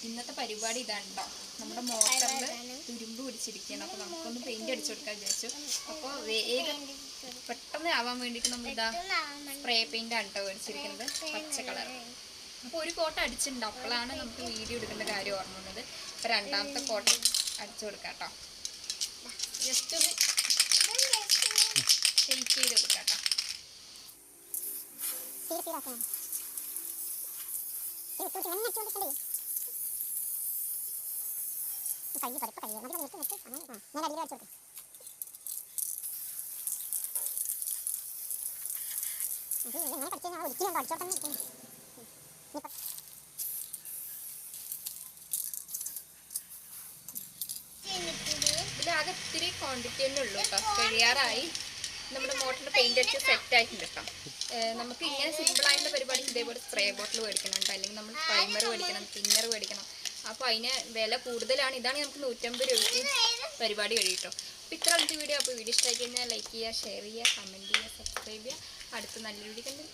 ഇന്നത്തെ പരിപാടി ഇതാണ്ടോ, നമ്മുടെ മോട്ടറിൽ തുരുമ്പ് പിടിച്ചിരിക്കുകയാണ്. അപ്പോൾ നമുക്കൊന്ന് പെയിന്റ് അടിച്ചു കൊടുക്കാൻ വിചാരിച്ചു. അപ്പോൾ വേഗം പെട്ടെന്ന് ആവാൻ വേണ്ടിയിട്ട് നമ്മൾ ഇതാ സ്പ്രേ പെയിന്റ് ആണ് കേട്ടോ മേടിച്ചിരിക്കുന്നത്, പച്ച കളർ. അപ്പോൾ ഒരു കോട്ട അടിച്ചിട്ടുണ്ട്, അപ്പോഴാണ് നമുക്ക് വീഡിയോ എടുക്കേണ്ട കാര്യം ഓർമ്മ വന്നത്. അപ്പോൾ രണ്ടാമത്തെ കോട്ട അടിച്ചു കൊടുക്കാം കേട്ടോ. ജസ്റ്റ് ഒന്ന് ഷെയ്ക്ക് ചെയ്ത് കൊടുക്കാം കേട്ടോ. ഇതിലാകെ ഇത്തിരി ക്വാണ്ടിറ്റി തന്നെ ഉള്ളൂ കേട്ടോ. കഴിയാറായി. നമ്മുടെ മോട്ടറിന്റെ പെയിന്റ് അടിച്ച് സെറ്റ് ആയിട്ടുണ്ട് കേട്ടോ. നമുക്ക് ഇങ്ങനെ സിമ്പിൾ ആയിട്ടുള്ള പരിപാടി ഇതേപോലെ സ്പ്രേ ബോട്ടിൽ മേടിക്കണം കേട്ടോ, അല്ലെങ്കിൽ നമ്മൾ പ്രൈമർ മേടിക്കണം, തിന്നർ മേടിക്കണം. അപ്പോൾ അതിന് വില കൂടുതലാണ്. ഇതാണ് നമുക്ക് 150 രൂപയ്ക്ക് പരിപാടി കഴിയും. അപ്പോൾ ഇത്ര അടുത്ത വീഡിയോ. അപ്പോൾ വീഡിയോ ഇഷ്ടമായി കഴിഞ്ഞാൽ ലൈക്ക് ചെയ്യുക, ഷെയർ ചെയ്യുക, കമൻറ്റ് ചെയ്യുക, സബ്സ്ക്രൈബ് ചെയ്യുക. അടുത്ത നല്ലൊരു വീഡിയോ കണ്ടിട്ട്